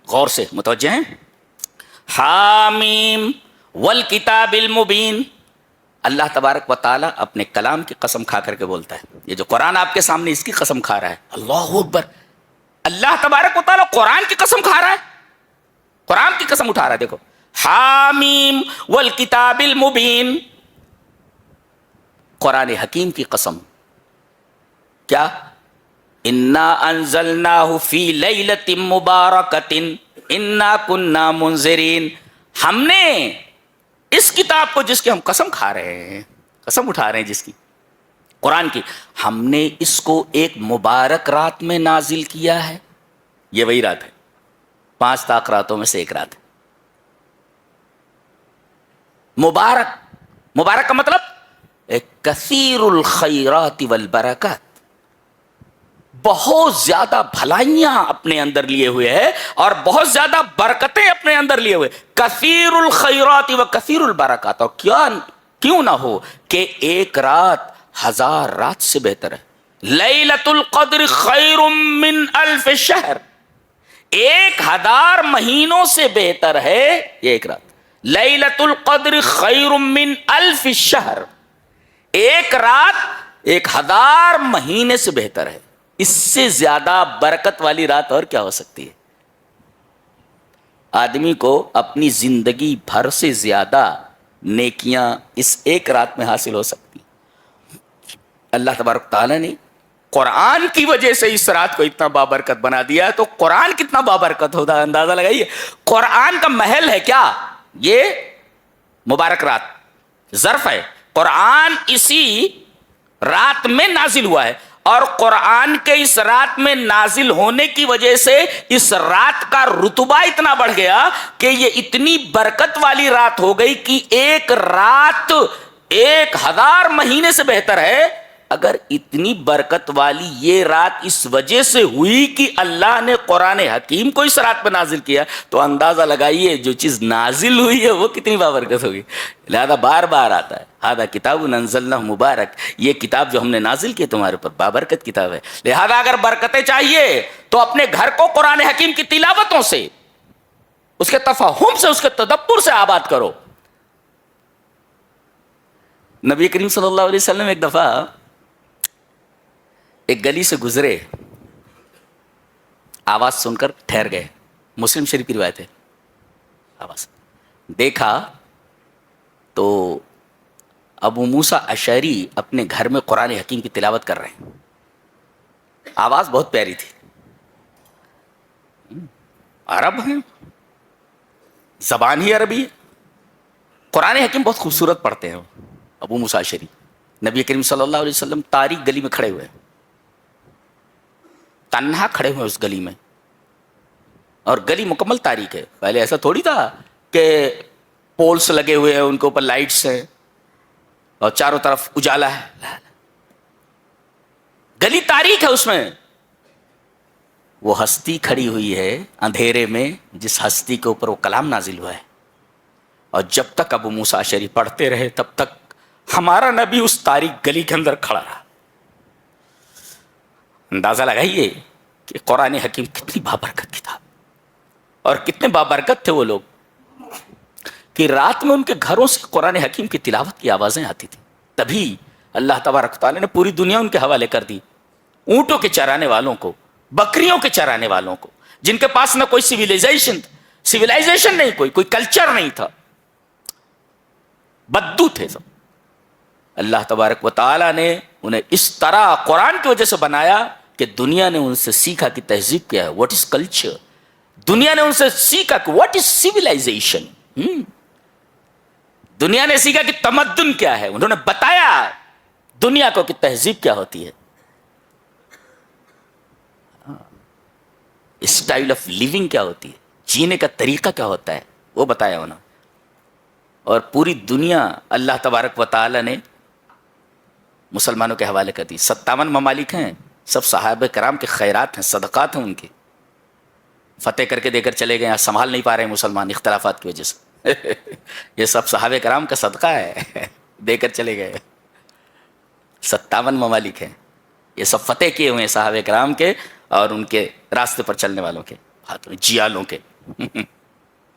غور سے متوجہ ہیں. حامیم والکتاب المبین. اللہ تبارک و تعالیٰ اپنے کلام کی قسم کھا کر کے بولتا ہے. یہ جو قرآن آپ کے سامنے اس کی قسم کھا رہا ہے. اللہ اکبر. اللہ تبارک و تعالیٰ قرآن کی قسم کھا رہا ہے, قرآن کی قسم اٹھا رہا ہے. دیکھو, حامیم والکتاب المبین, قرآن حکیم کی قسم. کیا؟ انا انزلناہ فی لیلۃ مبارکۃ انا کنا منذرین. ہم نے اس کتاب کو, جس کی ہم قسم کھا رہے ہیں, قسم اٹھا رہے ہیں جس کی, قرآن کی, ہم نے اس کو ایک مبارک رات میں نازل کیا ہے. یہ وہی رات ہے, 5 طاق راتوں میں سے ایک رات ہے. مبارک, مبارک کا مطلب کثیر الخیرات والبرکات, بہت زیادہ بھلائیاں اپنے اندر لیے ہوئے ہے اور بہت زیادہ برکتیں اپنے اندر لیے ہوئے. کثیر الخیرات و کثیر البرکات. اور کیوں نہ ہو کہ ایک رات 1000 رات سے بہتر ہے. لیلۃ القدر خیر من 1000 شہر. 1000 مہینوں سے بہتر ہے یہ ایک رات. لیلۃ القدر خیر من 1000 شہر. ایک رات 1000 مہینے سے بہتر ہے. اس سے زیادہ برکت والی رات اور کیا ہو سکتی ہے؟ آدمی کو اپنی زندگی بھر سے زیادہ نیکیاں اس ایک رات میں حاصل ہو سکتی. اللہ تبارک تعالیٰ نے قرآن کی وجہ سے اس رات کو اتنا بابرکت بنا دیا, تو قرآن کتنا بابرکت ہوتا ہے اندازہ لگائیے. قرآن کا محل ہے کیا یہ مبارک رات, ظرف ہے. قرآن اسی رات میں نازل ہوا ہے, اور قرآن کے اس رات میں نازل ہونے کی وجہ سے اس رات کا رتبہ اتنا بڑھ گیا کہ یہ اتنی برکت والی رات ہو گئی کہ ایک رات 1000 مہینے سے بہتر ہے. اگر اتنی برکت والی یہ رات اس وجہ سے ہوئی کہ اللہ نے قرآن حکیم کو اس رات پہ نازل کیا, تو اندازہ لگائیے جو چیز نازل ہوئی ہے وہ کتنی بابرکت ہوگی. لہذا بار بار آتا ہے ہذا کتاب انزلناہ مبارک, یہ کتاب جو ہم نے نازل کی تمہارے اوپر بابرکت کتاب ہے. لہذا اگر برکتیں چاہیے تو اپنے گھر کو قرآن حکیم کی تلاوتوں سے, اس کے تفہم سے, اس کے تدبر سے آباد کرو. نبی کریم صلی اللہ علیہ وسلم ایک دفعہ ایک گلی سے گزرے, آواز سن کر ٹھہر گئے. مسلم شریف کی روایت ہے. آواز دیکھا تو ابو موسیٰ اشعری اپنے گھر میں قرآن حکیم کی تلاوت کر رہے ہیں. آواز بہت پیاری تھی, عرب ہیں, زبان ہی عربی ہے, قرآن حکیم بہت خوبصورت پڑھتے ہیں. ابو موسیٰ اشعری نبی کریم صلی اللہ علیہ وسلم تاریک گلی میں کھڑے ہوئے, تنہا کھڑے ہوئے اس گلی میں, اور گلی مکمل تاریک ہے. پہلے ایسا تھوڑی تھا کہ پولس لگے ہوئے ہیں, ان کے اوپر لائٹس ہیں اور چاروں طرف اجالا ہے. گلی تاریک ہے, اس میں وہ ہستی کھڑی ہوئی ہے اندھیرے میں, جس ہستی کے اوپر وہ کلام نازل ہوا ہے. اور جب تک ابو موسیٰ اشعری پڑھتے رہے تب تک ہمارا نبی اس تاریک گلی کے اندر کھڑا رہا. اندازہ لگائیے کہ قرآن حکیم کتنی بابرکت کتاب, اور کتنے بابرکت تھے وہ لوگ کہ رات میں ان کے گھروں سے قرآن حکیم کی تلاوت کی آوازیں آتی تھی. تبھی اللہ تبارک تعالیٰ نے پوری دنیا ان کے حوالے کر دی. اونٹوں کے چرانے والوں کو, بکریوں کے چرانے والوں کو, جن کے پاس نہ کوئی سویلائزیشن نہیں, کوئی کلچر نہیں تھا, بدو تھے سب. اللہ تبارک و تعالیٰ نے انہیں اس طرح قرآن کی وجہ سے بنایا کہ دنیا نے ان سے سیکھا کہ تہذیب کیا ہے, واٹ از کلچر. دنیا نے ان سے سیکھا کہ واٹ از سویلائزیشن. دنیا نے سیکھا کہ تمدن کیا ہے, انہوں نے بتایا دنیا کو کہ تہذیب کیا ہوتی ہے, اسٹائل آف لیونگ کیا ہوتی ہے, جینے کا طریقہ کیا ہوتا ہے, وہ بتایا انہوں نے. اور پوری دنیا اللہ تبارک و تعالی نے مسلمانوں کے حوالے کر دی. 57 ممالک ہیں, سب صحابہ کرام کے خیرات ہیں, صدقات ہیں ان کے. فتح کر کے دے کر چلے گئے, سنبھال نہیں پا رہے ہیں مسلمان اختلافات کی وجہ سے. یہ سب صحابہ کرام کا صدقہ ہے, دے کر چلے گئے. 57 ممالک ہیں, یہ سب فتح کیے ہوئے ہیں صحابہ کرام کے اور ان کے راستے پر چلنے والوں کے ہاتھوں, جیالوں کے.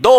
2।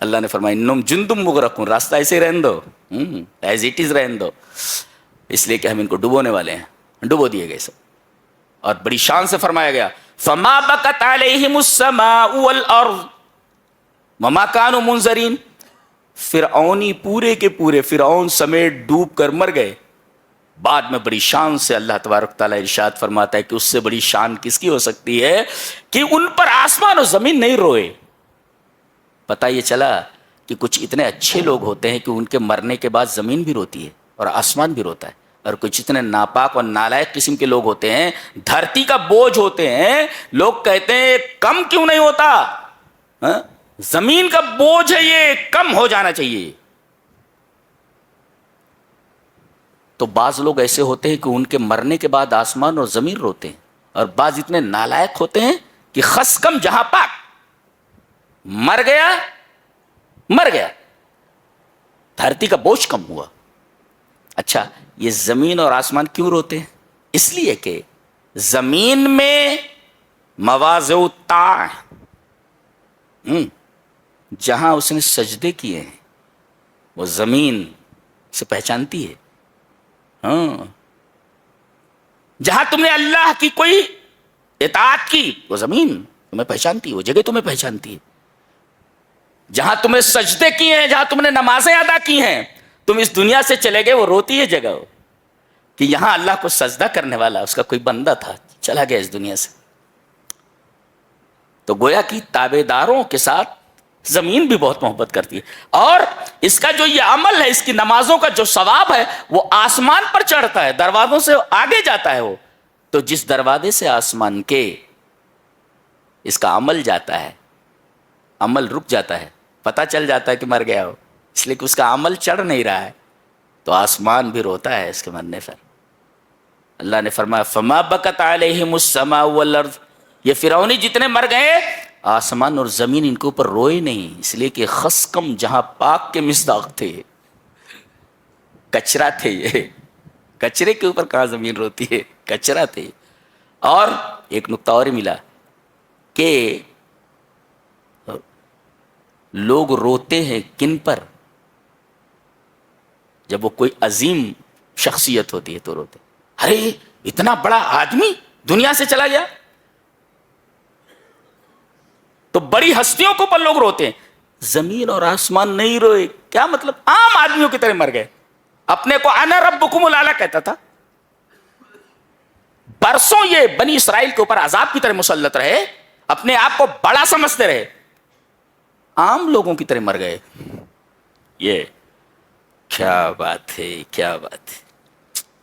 اللہ نے فرمایا انہم جندم مغرقون، راستہ ایسے ہی رہنے دو، ایز اٹ از رہنے دو، اس لیے کہ ہم ان کو ڈبونے والے ہیں، ڈبو دیے گئے سب. اور بڑی شان سے فرمایا گیا فما بکت علیہم السماء والارض وما كانوا منظرین. فرعونی پورے کے پورے فرعون سمیت ڈوب کر مر گئے. بعد میں بڑی شان سے اللہ تبارک تعالیٰ ارشاد فرماتا ہے کہ اس سے بڑی شان کس کی ہو سکتی ہے کہ ان پر آسمان و زمین نہیں روئے. پتہ یہ چلا کہ کچھ اتنے اچھے لوگ ہوتے ہیں کہ ان کے مرنے کے بعد زمین بھی روتی ہے اور آسمان بھی روتا ہے، اور کچھ اتنے ناپاک اور نالائق قسم کے لوگ ہوتے ہیں، دھرتی کا بوجھ ہوتے ہیں، لوگ کہتے ہیں کم کیوں نہیں ہوتا، زمین کا بوجھ ہے یہ، کم ہو جانا چاہیے. تو بعض لوگ ایسے ہوتے ہیں کہ ان کے مرنے کے بعد آسمان اور زمین روتے ہیں، اور بعض اتنے نالائق ہوتے ہیں کہ خس کم جہاں پاک، مر گیا، دھرتی کا بوجھ کم ہوا. اچھا یہ زمین اور آسمان کیوں روتے ہیں؟ اس لیے کہ زمین میں مواضع الطاعہ، جہاں اس نے سجدے کیے ہیں وہ زمین سے پہچانتی ہے. جہاں تم نے اللہ کی کوئی اطاعت کی وہ زمین تمہیں پہچانتی ہے، وہ جگہ تمہیں پہچانتی ہے. جہاں تمہیں سجدے کیے ہیں، جہاں تم نے نمازیں ادا کی ہیں، تم اس دنیا سے چلے گئے، وہ روتی ہے جگہ کہ یہاں اللہ کو سجدہ کرنے والا اس کا کوئی بندہ تھا، چلا گیا اس دنیا سے. تو گویا کہ تابع داروں کے ساتھ زمین بھی بہت محبت کرتی ہے، اور اس کا جو یہ عمل ہے، اس کی نمازوں کا جو ثواب ہے وہ آسمان پر چڑھتا ہے، دروازوں سے آگے جاتا ہے وہ. تو جس دروازے سے آسمان کے اس کا عمل جاتا ہے، عمل رک جاتا ہے، پتہ چل جاتا ہے کہ مر گیا ہو، اس لیے کہ اس کا عمل چڑھ نہیں رہا ہے، تو آسمان بھی روتا ہے اس کے مرنے پر. اللہ نے فرمایا فما بکت علیہم السماء والارض، یہ فرعونی جتنے مر گئے آسمان اور زمین ان کے اوپر روئے نہیں، اس لیے کہ خسکم جہاں پاک کے مصداق تھے، کچرا تھے، یہ کچرے کے اوپر کہاں زمین روتی ہے، کچرا تھے. اور ایک نقطہ اور ملا کہ لوگ روتے ہیں کن پر؟ جب وہ کوئی عظیم شخصیت ہوتی ہے تو روتے، ارے اتنا بڑا آدمی دنیا سے چلا گیا. تو بڑی ہستیوں کے اوپر لوگ روتے ہیں، زمین اور آسمان نہیں روئے. کیا مطلب؟ عام آدمیوں کی طرح مر گئے. اپنے کو انا ربکم الاعلی کہتا تھا، برسوں یہ بنی اسرائیل کے اوپر عذاب کی طرح مسلط رہے، اپنے آپ کو بڑا سمجھتے رہے، عام لوگوں کی طرح مر گئے. یہ کیا بات ہے، کیا بات ہے.